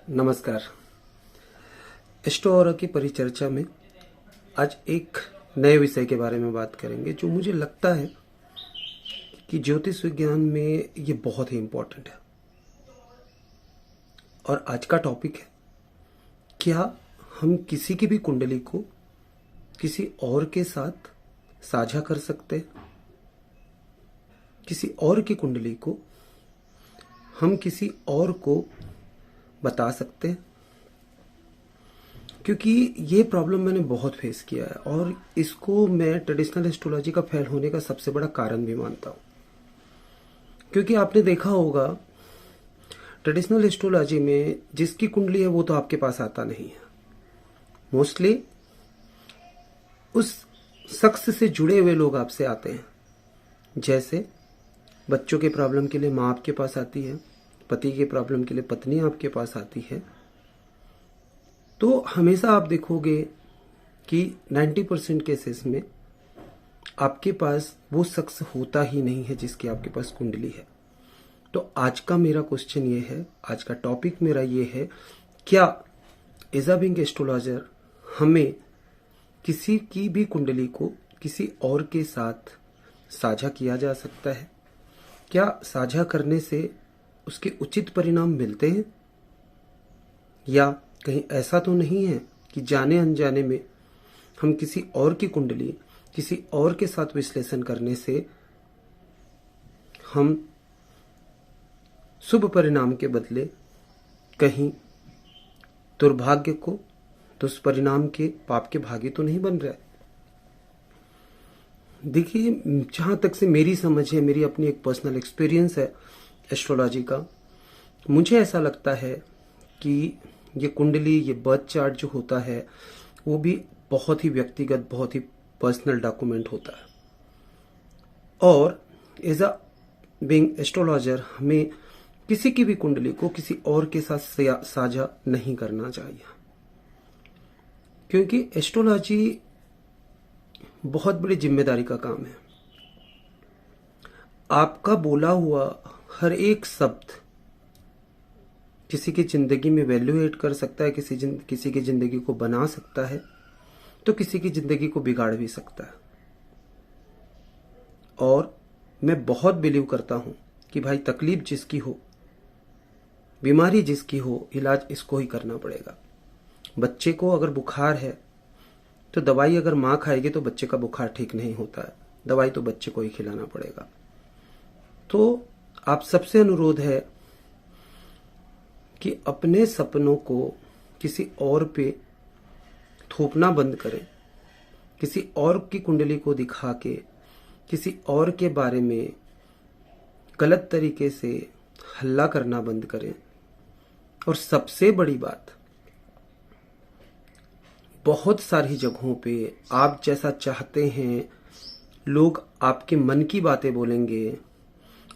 नमस्कार। Astro aura की परिचर्चा में आज एक नए विषय के बारे में बात करेंगे जो मुझे लगता है कि ज्योतिष विज्ञान में ये बहुत ही इम्पोर्टेंट है। और आज का टॉपिक है, क्या हम किसी की भी कुंडली को किसी और के साथ साझा कर सकते हैं? किसी और की कुंडली को हम किसी और को बता सकते हैं? क्योंकि ये प्रॉब्लम मैंने बहुत फेस किया है और इसको मैं ट्रेडिशनल एस्ट्रोलॉजी का फेल होने का सबसे बड़ा कारण भी मानता हूँ। क्योंकि आपने देखा होगा ट्रेडिशनल एस्ट्रोलॉजी में जिसकी कुंडली है वो तो आपके पास आता नहीं है। मोस्टली उस शख्स से जुड़े हुए लोग आपसे आते हैं। जैसे बच्चों के प्रॉब्लम के लिए माँ आपके पास आती है, पति के प्रॉब्लम के लिए पत्नी आपके पास आती है। तो हमेशा आप देखोगे कि 90% केसेस में आपके पास वो शख्स होता ही नहीं है जिसकी आपके पास कुंडली है। तो आज का मेरा क्वेश्चन ये है, आज का टॉपिक मेरा ये है, क्या एज अ बीइंग एस्ट्रोलॉजर हमें किसी की भी कुंडली को किसी और के साथ साझा किया जा सकता है? क्या साझा करने से उसके उचित परिणाम मिलते हैं? या कहीं ऐसा तो नहीं है कि जाने अनजाने में हम किसी और की कुंडली किसी और के साथ विश्लेषण करने से हम शुभ परिणाम के बदले कहीं दुर्भाग्य को, दुष्परिणाम के, पाप के भागी तो नहीं बन रहा है? देखिए, जहां तक से मेरी समझ है, मेरी अपनी एक पर्सनल एक्सपीरियंस है एस्ट्रोलॉजी का, मुझे ऐसा लगता है कि ये कुंडली, ये बर्थ चार्ट जो होता है वो भी बहुत ही व्यक्तिगत, बहुत ही पर्सनल डॉक्यूमेंट होता है। और एज अ बीइंग एस्ट्रोलॉजर हमें किसी की भी कुंडली को किसी और के साथ साझा नहीं करना चाहिए। क्योंकि एस्ट्रोलॉजी बहुत बड़ी जिम्मेदारी का काम है। आपका बोला हुआ हर एक शब्द किसी की जिंदगी में वैल्यू ऐड कर सकता है, किसी की जिंदगी को बना सकता है, तो किसी की जिंदगी को बिगाड़ भी सकता है। और मैं बहुत बिलीव करता हूं कि भाई, तकलीफ जिसकी हो, बीमारी जिसकी हो, इलाज इसको ही करना पड़ेगा। बच्चे को अगर बुखार है तो दवाई अगर माँ खाएगी तो बच्चे का बुखार ठीक नहीं होता है, दवाई तो बच्चे को ही खिलाना पड़ेगा। तो आप सबसे अनुरोध है कि अपने सपनों को किसी और पे थोपना बंद करें। किसी और की कुंडली को दिखा के किसी और के बारे में गलत तरीके से हल्ला करना बंद करें। और सबसे बड़ी बात, बहुत सारी जगहों पे आप जैसा चाहते हैं लोग आपके मन की बातें बोलेंगे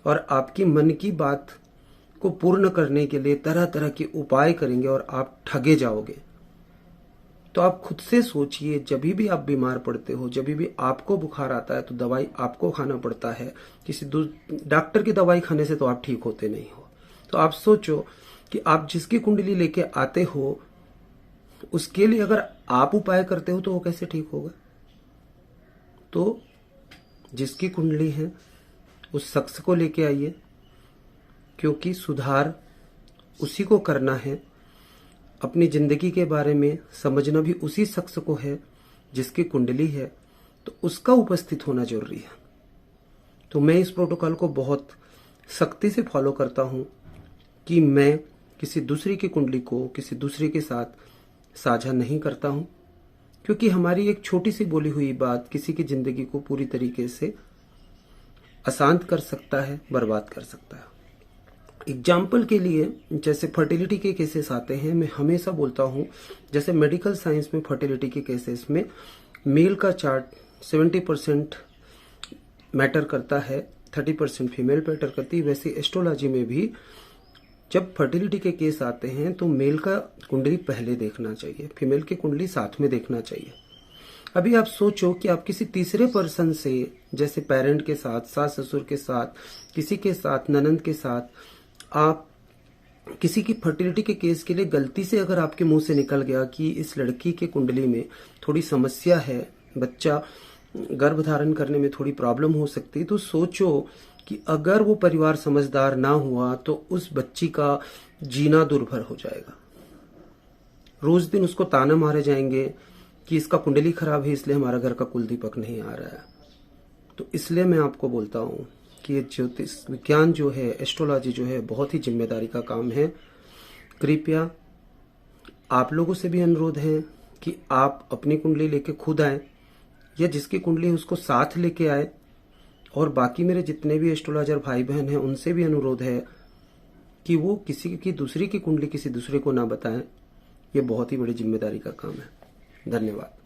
और आपकी मन की बात को पूर्ण करने के लिए तरह तरह के उपाय करेंगे और आप ठगे जाओगे। तो आप खुद से सोचिए, जब भी आप बीमार पड़ते हो, जब भी आपको बुखार आता है तो दवाई आपको खाना पड़ता है, किसी डॉक्टर की दवाई खाने से तो आप ठीक होते नहीं हो। तो आप सोचो कि आप जिसकी कुंडली लेके आते हो उसके लिए अगर आप उपाय करते हो तो वो कैसे ठीक होगा? तो जिसकी कुंडली है उस शख्स को लेके आइए, क्योंकि सुधार उसी को करना है। अपनी जिंदगी के बारे में समझना भी उसी शख्स को है जिसकी कुंडली है, तो उसका उपस्थित होना जरूरी है। तो मैं इस प्रोटोकॉल को बहुत सख्ती से फॉलो करता हूं कि मैं किसी दूसरी की कुंडली को किसी दूसरे के साथ साझा नहीं करता हूं, क्योंकि हमारी एक छोटी सी बोली हुई बात किसी की जिंदगी को पूरी तरीके से अशांत कर सकता है, बर्बाद कर सकता है। एग्जाम्पल के लिए, जैसे फर्टिलिटी के केसेस आते हैं, मैं हमेशा बोलता हूं, जैसे मेडिकल साइंस में फर्टिलिटी के केसेस में मेल का चार्ट 70% मैटर करता है, 30% फीमेल मैटर करती है। वैसे एस्ट्रोलॉजी में भी जब फर्टिलिटी के केस आते हैं तो मेल का कुंडली पहले देखना चाहिए, फीमेल की कुंडली साथ में देखना चाहिए। अभी आप सोचो कि आप किसी तीसरे पर्सन से, जैसे पेरेंट के साथ, सास ससुर के साथ, किसी के साथ, ननंद के साथ आप किसी की फर्टिलिटी के केस के लिए गलती से अगर आपके मुंह से निकल गया कि इस लड़की के कुंडली में थोड़ी समस्या है, बच्चा गर्भ धारण करने में थोड़ी प्रॉब्लम हो सकती है, तो सोचो कि अगर वो परिवार समझदार ना हुआ तो उस बच्ची का जीना दुर्भर हो जाएगा। रोज दिन उसको ताना मारे जाएंगे कि इसका कुंडली खराब है इसलिए हमारा घर का कुल दीपक नहीं आ रहा है। तो इसलिए मैं आपको बोलता हूँ कि ये ज्योतिष विज्ञान जो है, एस्ट्रोलॉजी जो है, बहुत ही जिम्मेदारी का काम है। कृपया आप लोगों से भी अनुरोध है कि आप अपनी कुंडली लेके खुद आए या जिसकी कुंडली है उसको साथ लेके आए, और बाकी मेरे जितने भी एस्ट्रोलॉजर भाई बहन हैं उनसे भी अनुरोध है कि वो किसी की दूसरी की कुंडली किसी दूसरे को ना बताएं। ये बहुत ही बड़ी जिम्मेदारी का काम है। धन्यवाद।